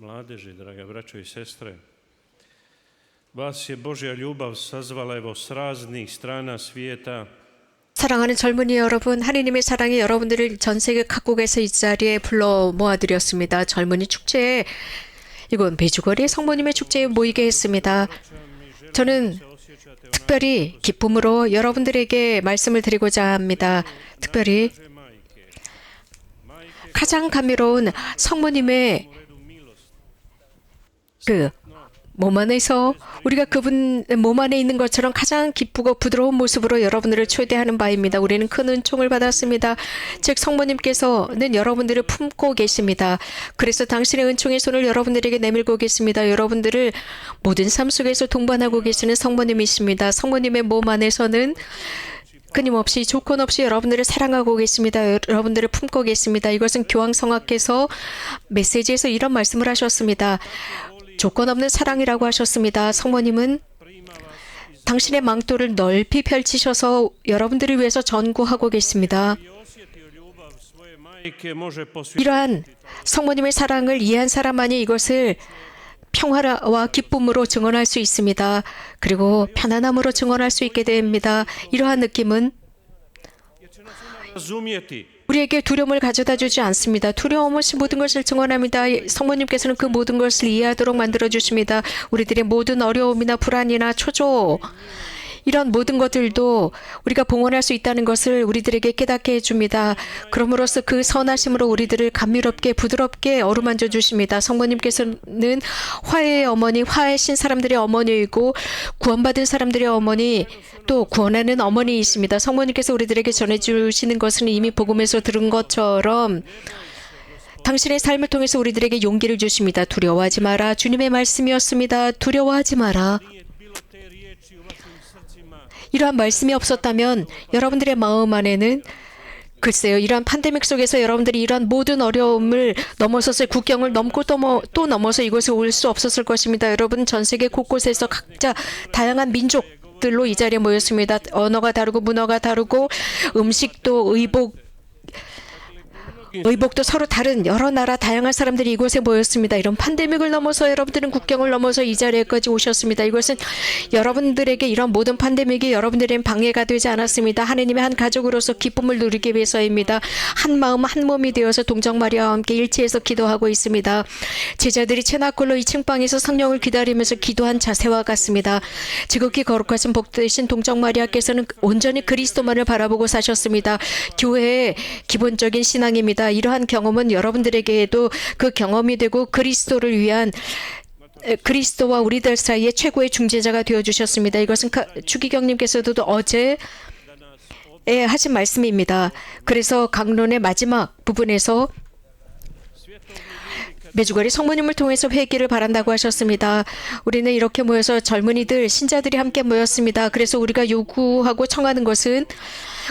mládeži, drahé braćo i sestre, vas je Božja ljubav sazvala evo s raznih strana svijeta. 사랑하는 젊은이 여러분, 하느님의 사랑이 여러분들을 전 세계 각국에서 이 자리에 불러 모아드렸습니다. 젊은이 축제에 이곳 메주거리 성모님의 축제에 모이게 했습니다. 저는 특별히 기쁨으로 여러분들에게 말씀을 드리고자 합니다. 특별히 가장 감미로운 성모님의 그 몸 안에서 우리가 그분 몸 안에 있는 것처럼 가장 기쁘고 부드러운 모습으로 여러분들을 초대하는 바입니다. 우리는 큰 은총을 받았습니다. 즉 성모님께서는 여러분들을 품고 계십니다. 그래서 당신의 은총의 손을 여러분들에게 내밀고 계십니다. 여러분들을 모든 삶 속에서 동반하고 계시는 성모님이십니다. 성모님의 몸 안에서는 끊임없이 조건 없이 여러분들을 사랑하고 계십니다. 여러분들을 품고 계십니다. 이것은 교황성하께서 메시지에서 이런 말씀을 하셨습니다. 조건 없는 사랑이라고 하셨습니다. 성모님은 당신의 망토를 넓이 펼치셔서 여러분들을 위해서 전구하고 계십니다. 이러한 성모님의 사랑을 이해한 사람만이 이것을 평화와 기쁨으로 증언할 수 있습니다. 그리고 편안함으로 증언할 수 있게 됩니다. 이러한 느낌은 우리에게 두려움을 가져다 주지 않습니다. 두려움 없이 모든 것을 증언합니다. 성모님께서는 그 모든 것을 이해하도록 만들어 주십니다. 우리들의 모든 어려움이나 불안이나 초조 이런 모든 것들도 우리가 봉헌할 수 있다는 것을 우리들에게 깨닫게 해줍니다. 그럼으로써 그 선하심으로 우리들을 감미롭게 부드럽게 어루만져 주십니다. 성모님께서는 화해의 어머니, 화해신 사람들의 어머니이고 구원받은 사람들의 어머니, 또 구원하는 어머니이십니다. 성모님께서 우리들에게 전해주시는 것은 이미 복음에서 들은 것처럼 당신의 삶을 통해서 우리들에게 용기를 주십니다. 두려워하지 마라. 주님의 말씀이었습니다. 두려워하지 마라. 이러한 말씀이 없었다면 여러분들의 마음 안에는 글쎄요, 이러한 팬데믹 속에서 여러분들이 이러한 모든 어려움을 넘어서서 국경을 넘고 또 넘어서 이곳에 올 수 없었을 것입니다. 여러분 전 세계 곳곳에서 각자 다양한 민족들로 이 자리에 모였습니다. 언어가 다르고 문화가 다르고 음식도 의복도 서로 다른 여러 나라 다양한 사람들이 이곳에 모였습니다. 이런 팬데믹을 넘어서 여러분들은 국경을 넘어서 이 자리에까지 오셨습니다. 이것은 여러분들에게 이런 모든 팬데믹이 여러분들에겐 방해가 되지 않았습니다. 하느님의 한 가족으로서 기쁨을 누리기 위해서입니다. 한 마음 한 몸이 되어서 동정 마리아와 함께 일치해서 기도하고 있습니다. 제자들이 체나콜로 2층 방에서 성령을 기다리면서 기도한 자세와 같습니다. 지극히 거룩하신 복되신 동정 마리아께서는 온전히 그리스도만을 바라보고 사셨습니다. 교회의 기본적인 신앙입니다. 이러한 경험은 여러분들에게도 그 경험이 되고 그리스도를 위한 그리스도와 우리들 사이의 최고의 중재자가 되어주셨습니다. 이것은 추기경님께서도 어제 하신 말씀입니다. 그래서 강론의 마지막 부분에서 메주거리 성모님을 통해서 회개를 바란다고 하셨습니다. 우리는 이렇게 모여서 젊은이들, 신자들이 함께 모였습니다. 그래서 우리가 요구하고 청하는 것은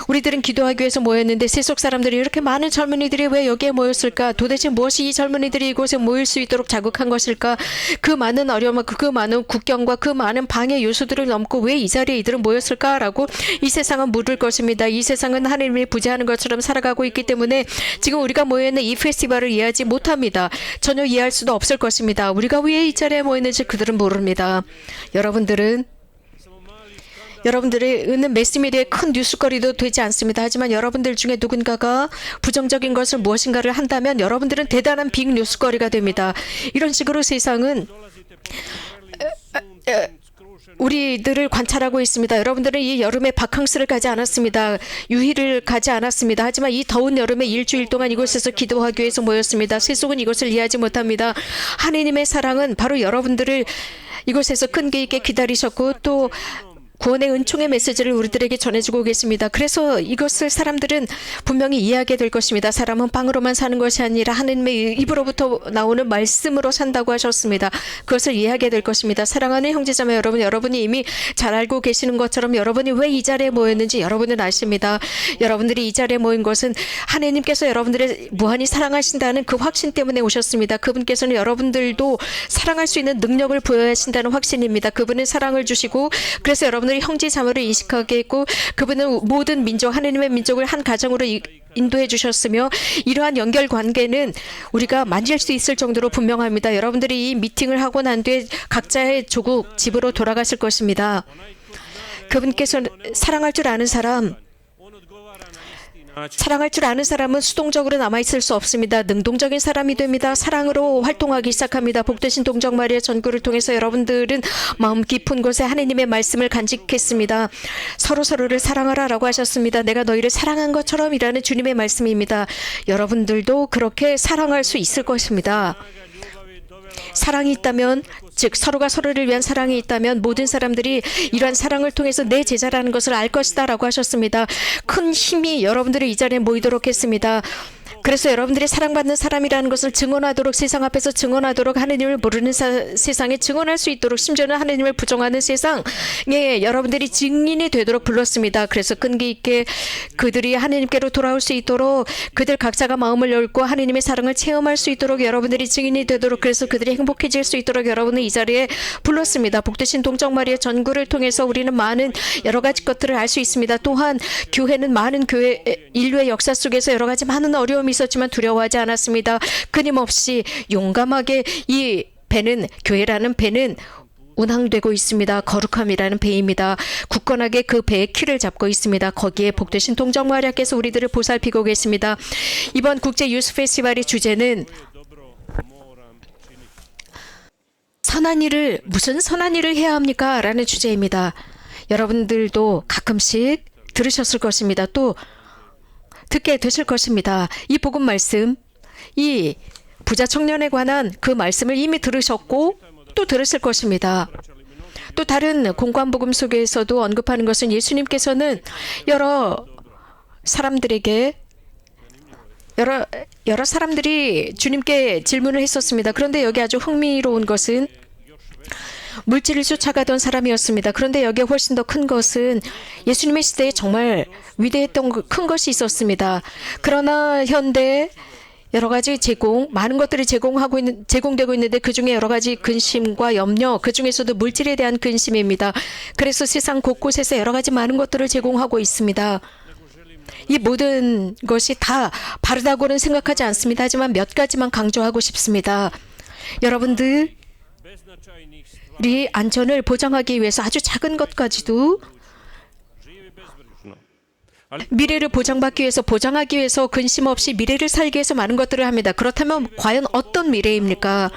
우리들은 기도하기 위해서 모였는데 세속 사람들이 이렇게 많은 젊은이들이 왜 여기에 모였을까? 도대체 무엇이 이 젊은이들이 이곳에 모일 수 있도록 자극한 것일까? 그 많은 어려움, 그 많은 국경과 그 많은 방해 요소들을 넘고 왜 이 자리에 이들은 모였을까라고 이 세상은 물을 것입니다. 이 세상은 하나님이 부재하는 것처럼 살아가고 있기 때문에 지금 우리가 모여있는 이 페스티벌을 이해하지 못합니다. 전혀 이해할 수도 없을 것입니다. 우리가 왜 이 자리에 모였는지 그들은 모릅니다. 여러분들은 매스미디어의 큰 뉴스거리도 되지 않습니다. 하지만 여러분들 중에 누군가가 부정적인 것을 무엇인가를 한다면 여러분들은 대단한 빅 뉴스거리가 됩니다. 이런 식으로 세상은 우리들을 관찰하고 있습니다. 여러분들은 이 여름에 바캉스를 가지 않았습니다. 유희를 가지 않았습니다. 하지만 이 더운 여름에 일주일 동안 이곳에서 기도하기 위해서 모였습니다. 세속은 이것을 이해하지 못합니다. 하느님의 사랑은 바로 여러분들을 이곳에서 끈기 있게 기다리셨고 또 구원의 은총의 메시지를 우리들에게 전해주고 계십니다. 그래서 이것을 사람들은 분명히 이해하게 될 것입니다. 사람은 빵으로만 사는 것이 아니라 하느님의 입으로부터 나오는 말씀으로 산다고 하셨습니다. 그것을 이해하게 될 것입니다. 사랑하는 형제자매 여러분, 여러분이 이미 잘 알고 계시는 것처럼 여러분이 왜 이 자리에 모였는지 여러분은 아십니다. 여러분들이 이 자리에 모인 것은 하느님께서 여러분들을 무한히 사랑하신다는 그 확신 때문에 오셨습니다. 그분께서는 여러분들도 사랑할 수 있는 능력을 부여하신다는 확신입니다. 그분은 사랑을 주시고 그래서 여러분을 그분을 형제 자매로 인식하게 했고 그분은 모든 민족 하나님의 민족을 한 가정으로 인도해 주셨으며 이러한 연결 관계는 우리가 만질 수 있을 정도로 분명합니다. 여러분들이 이 미팅을 하고 난 뒤에 각자의 조국 집으로 돌아가실 것입니다. 그분께서 사랑할 줄 아는 사람, 사랑할 줄 아는 사람은 수동적으로 남아있을 수 없습니다. 능동적인 사람이 됩니다. 사랑으로 활동하기 시작합니다. 복되신 동정 마리아 전구를 통해서 여러분들은 마음 깊은 곳에 하나님의 말씀을 간직했습니다. 서로서로를 사랑하라라고 하셨습니다. 내가 너희를 사랑한 것처럼 이라는 주님의 말씀입니다. 여러분들도 그렇게 사랑할 수 있을 것입니다. 사랑이 있다면, 즉 서로가 서로를 위한 사랑이 있다면 모든 사람들이 이러한 사랑을 통해서 내 제자라는 것을 알 것이다 라고 하셨습니다. 큰 힘이 여러분들의 이 자리에 모이도록 했습니다. 그래서 여러분들이 사랑받는 사람이라는 것을 증언하도록, 세상 앞에서 증언하도록, 하나님을 모르는 세상에 증언할 수 있도록, 심지어는 하나님을 부정하는 세상에 여러분들이 증인이 되도록 불렀습니다. 그래서 끈기 있게 그들이 하나님께로 돌아올 수 있도록, 그들 각자가 마음을 열고 하나님의 사랑을 체험할 수 있도록, 여러분들이 증인이 되도록, 그래서 그들이 행복해질 수 있도록 여러분을 이 자리에 불렀습니다. 복되신 동정 마리아 전구를 통해서 우리는 많은 여러 가지 것들을 알 수 있습니다. 또한 교회는 많은 인류의 역사 속에서 여러 가지 많은 어려움이 있었지만 두려워하지 않았습니다. 끊임없이 용감하게 이 배는, 교회라는 배는 운항되고 있습니다. 거룩함이라는 배입니다. 굳건하게 그 배의 키를 잡고 있습니다. 거기에 복되신 동정 마리아께서 우리들을 보살피고 계십니다. 이번 국제 유스 페스티벌의 주제는 선한 일을, 무슨 선한 일을 해야 합니까? 라는 주제입니다. 여러분들도 가끔씩 들으셨을 것입니다. 또 듣게 되실 것입니다. 이 복음 말씀, 이 부자 청년에 관한 그 말씀을 이미 들으셨고 또 들으실 것입니다. 또 다른 공관 복음 속에서도 언급하는 것은 예수님께서는 여러 사람들에게 여러 사람들이 주님께 질문을 했었습니다. 그런데 여기 아주 흥미로운 것은 물질을 쫓아가던 사람이었습니다. 그런데 여기에 훨씬 더 큰 것은 예수님의 시대에 정말 위대했던 큰 것이 있었습니다. 그러나 현대 여러 가지 많은 것들이 제공되고 있는데 그 중에 여러 가지 근심과 염려, 그 중에서도 물질에 대한 근심입니다. 그래서 세상 곳곳에서 여러 가지 많은 것들을 제공하고 있습니다. 이 모든 것이 다 바르다고는 생각하지 않습니다. 하지만 몇 가지만 강조하고 싶습니다. 여러분들이 안전을 보장하기 위해서 아주 작은 것까지도 미래를 보장하기 위해서 근심 없이 미래를 살기 위해서 많은 것들을 합니다. 그렇다면 과연 어떤 미래입니까?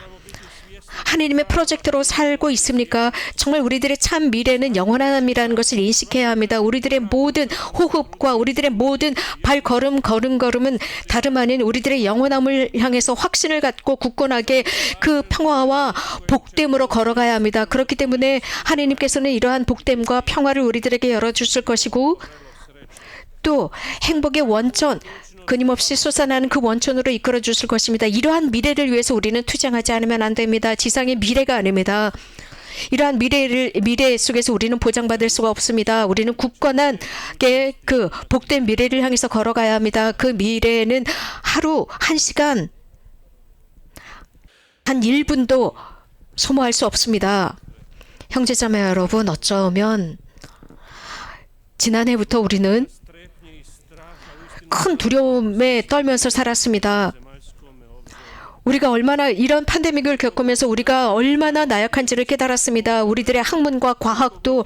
하나님의 프로젝트로 살고 있습니까? 정말 우리들의 참 미래는 영원함이라는 것을 인식해야 합니다. 우리들의 모든 호흡과 우리들의 모든 걸음은 다름 아닌 우리들의 영원함을 향해서 확신을 갖고 굳건하게 그 평화와 복됨으로 걸어가야 합니다. 그렇기 때문에 하나님께서는 이러한 복됨과 평화를 우리들에게 열어주실 것이고 또 행복의 원천, 끊임없이 솟아나는 그 원천으로 이끌어 주실 것입니다. 이러한 미래를 위해서 우리는 투쟁하지 않으면 안 됩니다. 지상의 미래가 아닙니다. 이러한 미래 속에서 우리는 보장받을 수가 없습니다. 우리는 굳건하게 그 복된 미래를 향해서 걸어가야 합니다. 그 미래는 하루 1시간, 한 1분도 소모할 수 없습니다. 형제자매 여러분, 어쩌면 지난해부터 우리는 큰 두려움에 떨면서 살았습니다. 우리가 얼마나 이런 팬데믹을 겪으면서 우리가 얼마나 나약한지를 깨달았습니다. 우리들의 학문과 과학도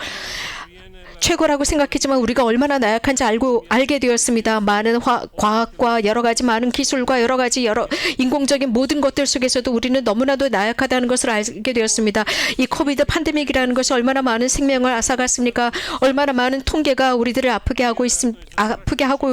최고라고 생각했지만 우리가 얼마나 나약한지 알게 되었습니다. 많은 과학과 여러 가지 많은 기술과 여러 가지 인공적인 모든 것들 속에서도 우리는 너무나도 나약하다는 것을 알게 되었습니다. 이 코비드 팬데믹이라는 것이 얼마나 많은 생명을 앗아갔습니까? 얼마나 많은 통계가 우리들을 아프게 하고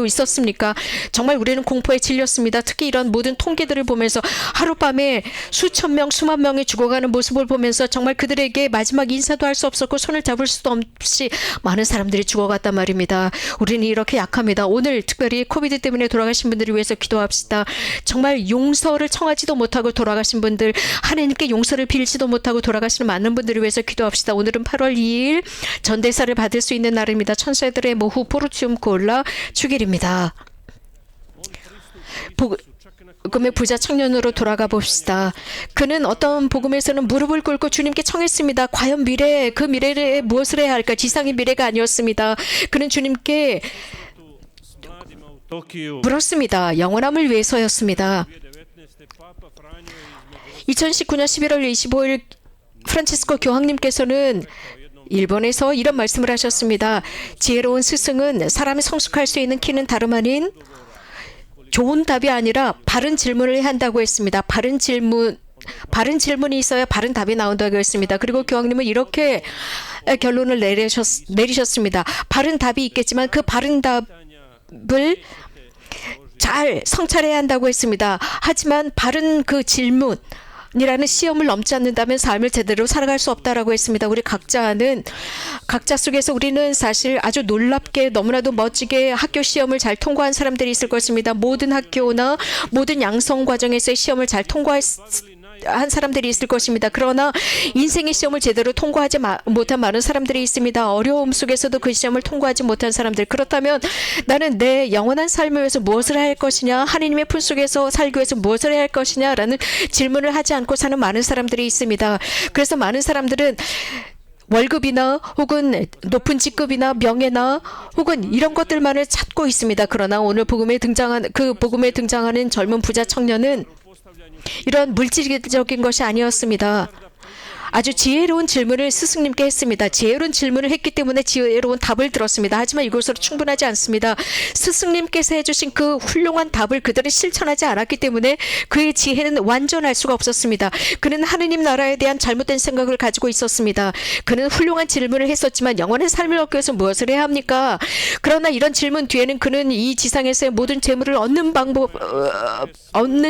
있었습니까? 정말 우리는 공포에 질렸습니다. 특히 이런 모든 통계들을 보면서 하룻밤에 수천 명, 수만 명이 죽어가는 모습을 보면서 정말 그들에게 마지막 인사도 할 수 없었고 손을 잡을 수도 없이 많은 사람들이 죽어갔단 말입니다. 우리는 이렇게 약합니다. 오늘 특별히 코비드 때문에 돌아가신 분들을 위해서 기도합시다. 정말 용서를 청하지도 못하고 돌아가신 분들, 하나님께 용서를 빌지도 못하고 돌아가시는 많은 분들을 위해서 기도합시다. 오늘은 8월 2일 전대사를 받을 수 있는 날입니다. 천사들의 모후 포르치움 콜라 축일입니다. 복음의 부자 청년으로 돌아가 봅시다. 그는 어떤 복음에서는 무릎을 꿇고 주님께 청했습니다. 과연 그 미래에 무엇을 해야 할까? 지상의 미래가 아니었습니다. 그는 주님께 Tokiju 물었습니다. 영원함을 위해서였습니다. 2019년 11월 25일 프란치스코 교황님께서는 일본에서 이런 말씀을 하셨습니다. 지혜로운 스승은 사람이 성숙할 수 있는 키는 다름 아닌 좋은 답이 아니라 바른 질문을 해야 한다고 했습니다. 바른 질문이 있어야 바른 답이 나온다고 했습니다. 그리고 교황님은 이렇게 결론을 내리셨습니다. 바른 답이 있겠지만 그 바른 답을 잘 성찰해야 한다고 했습니다. 하지만 바른 그 질문이라는 시험을 넘지 않는다면 삶을 제대로 살아갈 수 없다라고 했습니다. 우리 각자 속에서 우리는 사실 아주 놀랍게 너무나도 멋지게 학교 시험을 잘 통과한 사람들이 있을 것입니다. 모든 학교나 모든 양성 과정에서의 시험을 잘 통과한 사람들이 있을 것입니다. 그러나 인생의 시험을 제대로 통과하지 못한 많은 사람들이 있습니다. 어려움 속에서도 그 시험을 통과하지 못한 사람들. 그렇다면 나는 내 영원한 삶을 위해서 무엇을 할 것이냐, 하나님의 품 속에서 살기 위해서 무엇을 해야 할 것이냐라는 질문을 하지 않고 사는 많은 사람들이 있습니다. 그래서 많은 사람들은 월급이나 혹은 높은 직급이나 명예나 혹은 이런 것들만을 찾고 있습니다. 그러나 오늘 복음에 등장하는 젊은 부자 청년은 이런 물질적인 것이 아니었습니다. 아주 지혜로운 질문을 스승님께 했습니다. 지혜로운 질문을 했기 때문에 지혜로운 답을 들었습니다. 하지만 이것으로 충분하지 않습니다. 스승님께서 해주신 그 훌륭한 답을 그들은 실천하지 않았기 때문에 그의 지혜는 완전할 수가 없었습니다. 그는 하느님 나라에 대한 잘못된 생각을 가지고 있었습니다. 그는 훌륭한 질문을 했었지만 영원한 삶을 얻기 위해서 무엇을 해야 합니까? 그러나 이런 질문 뒤에는 그는 이 지상에서의 모든 재물을 얻는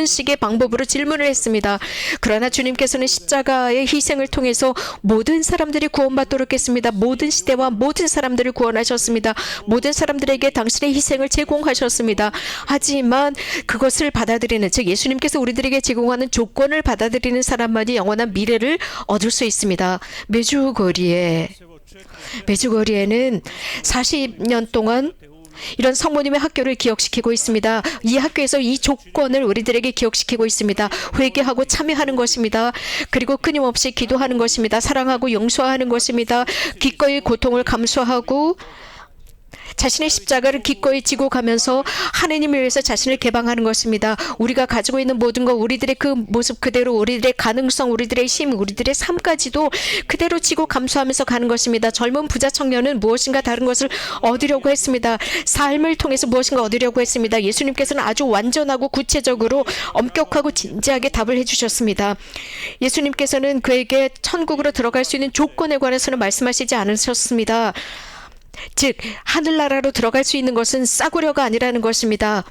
식의 방법으로 질문을 했습니다. 그러나 주님께서는 십자가의 희생을 통해서 모든 사람들이 구원받도록 했습니다. 모든 시대와 모든 사람들을 구원하셨습니다. 모든 사람들에게 당신의 희생을 제공하셨습니다. 하지만 그것을 받아들이는, 즉 예수님께서 우리들에게 제공하는 조건을 받아들이는 사람만이 영원한 미래를 얻을 수 있습니다. 메주거리에는 40년 동안 이런 성모님의 학교를 기억시키고 있습니다. 이 학교에서 이 조건을 우리들에게 기억시키고 있습니다. 회개하고 참여하는 것입니다. 그리고 끊임없이 기도하는 것입니다. 사랑하고 용서하는 것입니다. 기꺼이 고통을 감수하고 자신의 십자가를 기꺼이 지고 가면서 하나님을 위해서 자신을 개방하는 것입니다. 우리가 가지고 있는 모든 것, 우리들의 그 모습 그대로, 우리들의 가능성, 우리들의 힘, 우리들의 삶까지도 그대로 지고 감수하면서 가는 것입니다. 젊은 부자 청년은 무엇인가 다른 것을 얻으려고 했습니다. 삶을 통해서 무엇인가 얻으려고 했습니다. 예수님께서는 아주 완전하고 구체적으로 엄격하고 진지하게 답을 해주셨습니다. 예수님께서는 그에게 천국으로 들어갈 수 있는 조건에 관해서는 말씀하시지 않으셨습니다. 즉 하늘나라로 들어갈 수 있는 것은 싸구려가 아니라는 것입니다.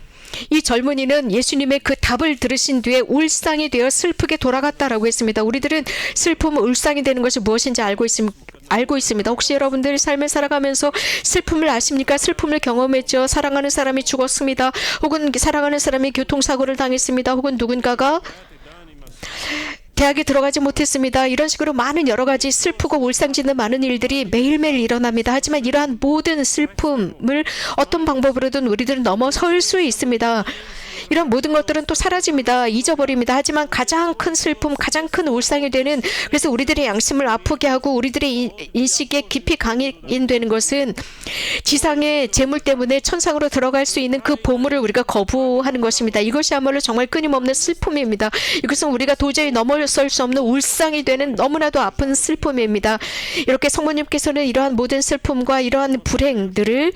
이 젊은이는 예수님의 그 답을 들으신 뒤에 울상이 되어 슬프게 돌아갔다라고 했습니다. 우리들은 슬픔은 울상이 되는 것이 무엇인지 알고 있습니다. 혹시 여러분들 삶을 살아가면서 슬픔을 아십니까? 슬픔을 경험했죠. 사랑하는 사람이 죽었습니다. 혹은 사랑하는 사람이 교통사고를 당했습니다. 혹은 누군가가 대학에 들어가지 못했습니다. 이런 식으로 많은 여러 가지 슬프고 울상짓는 많은 일들이 매일매일 일어납니다. 하지만 이러한 모든 슬픔을 어떤 방법으로든 우리들은 넘어설 수 있습니다. 이런 모든 것들은 또 사라집니다. 잊어버립니다. 하지만 가장 큰 슬픔, 가장 큰 울상이 되는, 그래서 우리들의 양심을 아프게 하고 우리들의 인식에 깊이 강인되는 것은 지상의 재물 때문에 천상으로 들어갈 수 있는 그 보물을 우리가 거부하는 것입니다. 이것이야말로 정말 끊임없는 슬픔입니다. 이것은 우리가 도저히 넘어설 수 없는 울상이 되는 너무나도 아픈 슬픔입니다. 이렇게 성모님께서는 이러한 모든 슬픔과 이러한 불행들을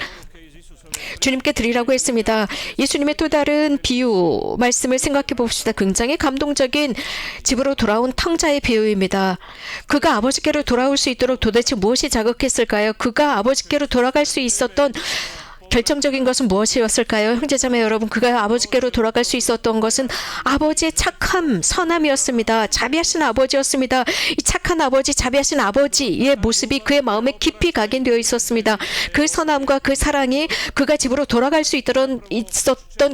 주님께 드리라고 했습니다. 예수님의 또 다른 비유 말씀을 생각해 봅시다. 굉장히 감동적인 집으로 돌아온 탕자의 비유입니다. 그가 아버지께로 돌아올 수 있도록 도대체 무엇이 자극했을까요? 그가 아버지께로 돌아갈 수 있었던 결정적인 것은 무엇이었을까요? 형제자매 여러분, 그가 아버지께로 돌아갈 수 있었던 것은 아버지의 착함, 선함이었습니다. 자비하신 아버지였습니다. 이 착한 아버지, 자비하신 아버지의 모습이 그의 마음에 깊이 각인되어 있었습니다. 그 선함과 그 사랑이 그가 집으로 돌아갈 수 있었던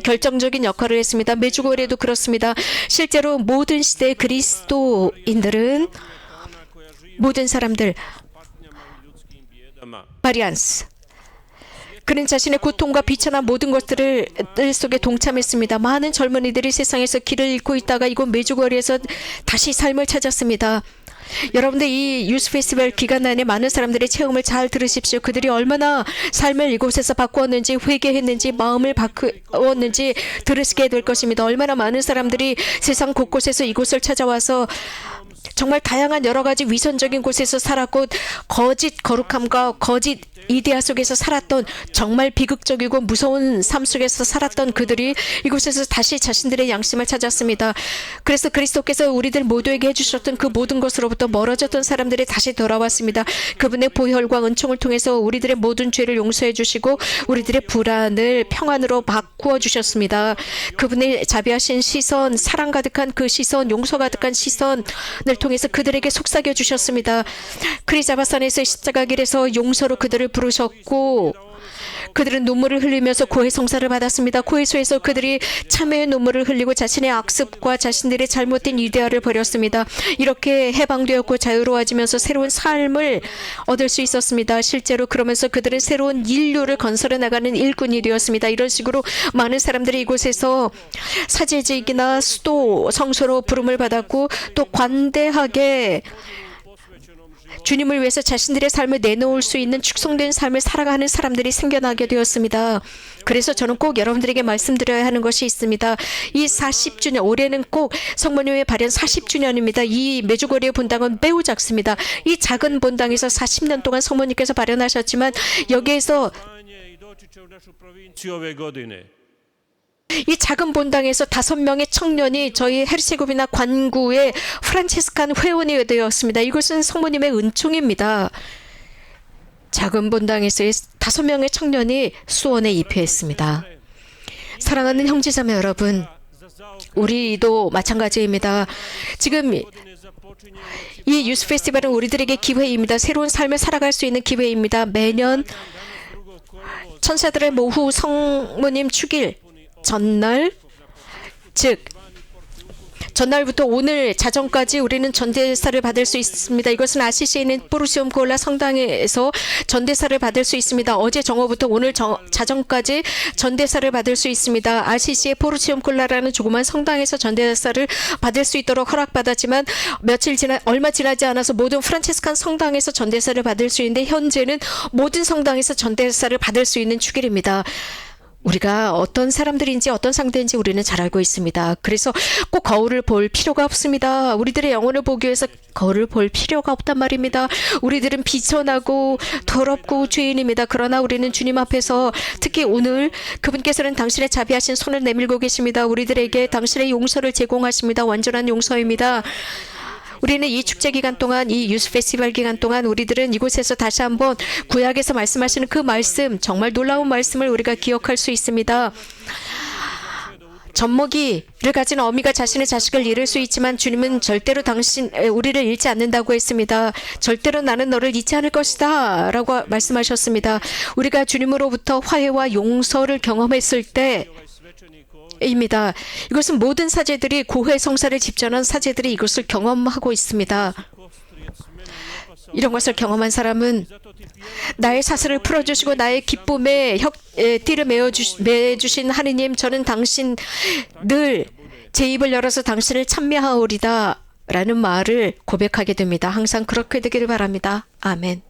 결정적인 역할을 했습니다. 메주고리에도 그렇습니다. 실제로 모든 시대의 그리스도인들은, 모든 사람들, 바리안스, 그는 자신의 고통과 비천한 모든 것들을 뜰 속에 동참했습니다. 많은 젊은이들이 세상에서 길을 잃고 있다가 이곳 메주거리에서 다시 삶을 찾았습니다. 여러분들 이 유스 페스티벌 기간 내내 많은 사람들의 체험을 잘 들으십시오. 그들이 얼마나 삶을 이곳에서 바꾸었는지, 회개했는지, 마음을 바꾸었는지 들으시게 될 것입니다. 얼마나 많은 사람들이 세상 곳곳에서 이곳을 찾아와서 정말 다양한 여러 가지 위선적인 곳에서 살았고 거짓 거룩함과 거짓 이데아 속에서 살았던 정말 비극적이고 무서운 삶 속에서 살았던 그들이 이곳에서 다시 자신들의 양심을 찾았습니다. 그래서 그리스도께서 우리들 모두에게 해주셨던 그 모든 것으로부터 멀어졌던 사람들이 다시 돌아왔습니다. 그분의 보혈과 은총을 통해서 우리들의 모든 죄를 용서해 주시고 우리들의 불안을 평안으로 바꾸어 주셨습니다. 그분의 자비하신 시선, 사랑 가득한 그 시선, 용서 가득한 시선을 통해서 그들에게 속삭여 주셨습니다. 크리자바산에서 십자가 길에서 용서로 그들을 부르셨고 그들은 눈물을 흘리면서 고해성사를 받았습니다. 고해소에서 그들이 참회의 눈물을 흘리고 자신의 악습과 자신들의 잘못된 이데아를 버렸습니다. 이렇게 해방되었고 자유로워지면서 새로운 삶을 얻을 수 있었습니다. 실제로 그러면서 그들은 새로운 인류를 건설해 나가는 일꾼이 되었습니다. 이런 식으로 많은 사람들이 이곳에서 사제직이나 수도 성소로 부름을 받았고 또 관대하게 주님을 위해서 자신들의 삶을 내놓을 수 있는 축성된 삶을 살아가는 사람들이 생겨나게 되었습니다. 그래서 저는 꼭 여러분들에게 말씀드려야 하는 것이 있습니다. 이 40주년, 올해는 꼭 성모님의 발현 40주년입니다. 이 메주거리의 본당은 매우 작습니다. 이 작은 본당에서 40년 동안 성모님께서 발현하셨지만 여기에서 이 작은 본당에서 5명의 청년이 저희 헤르체고비나 관구의 프란체스칸 회원이 되었습니다. 이것은 성모님의 은총입니다. 작은 본당에서의 5명의 청년이 수원에 입회했습니다. 사랑하는 형제자매 여러분, 우리도 마찬가지입니다. 지금 이 유스 페스티벌은 우리들에게 기회입니다. 새로운 삶을 살아갈 수 있는 기회입니다. 매년 천사들의 모후 성모님 축일 전날, 즉 전날부터 오늘 자정까지 우리는 전대사를 받을 수 있습니다. 이것은 아시시에 있는 포르시움 콜라 성당에서 전대사를 받을 수 있습니다. 어제 정오부터 오늘 자정까지 전대사를 받을 수 있습니다. 아시시의 포르시움 콜라라는 조그만 성당에서 전대사를 받을 수 있도록 허락받았지만 얼마 지나지 않아서 모든 프란체스칸 성당에서 전대사를 받을 수 있는데 현재는 모든 성당에서 전대사를 받을 수 있는 축일입니다. 우리가 어떤 사람들인지 어떤 상대인지 우리는 잘 알고 있습니다. 그래서 꼭 거울을 볼 필요가 없습니다. 우리들의 영혼을 보기 위해서 거울을 볼 필요가 없단 말입니다. 우리들은 비천하고 더럽고 죄인입니다. 그러나 우리는 주님 앞에서 특히 오늘 그분께서는 당신의 자비하신 손을 내밀고 계십니다. 우리들에게 당신의 용서를 제공하십니다. 완전한 용서입니다. 우리는 이 축제 기간 동안, 이 유스 페스티벌 기간 동안 우리들은 이곳에서 다시 한번 구약에서 말씀하시는 그 말씀, 정말 놀라운 말씀을 우리가 기억할 수 있습니다. 젖먹이를 가진 어미가 자신의 자식을 잃을 수 있지만 주님은 절대로 우리를 잃지 않는다고 했습니다. 절대로 나는 너를 잊지 않을 것이다 라고 말씀하셨습니다. 우리가 주님으로부터 화해와 용서를 경험했을 때 입니다. 이것은 모든 사제들이 고해 성사를 집전한 사제들이 이것을 경험하고 있습니다. 이런 것을 경험한 사람은 나의 사슬을 풀어주시고 나의 기쁨에 띠를 매주신 하느님, 저는 당신 늘 제 입을 열어서 당신을 찬미하오리다 라는 말을 고백하게 됩니다. 항상 그렇게 되기를 바랍니다. 아멘.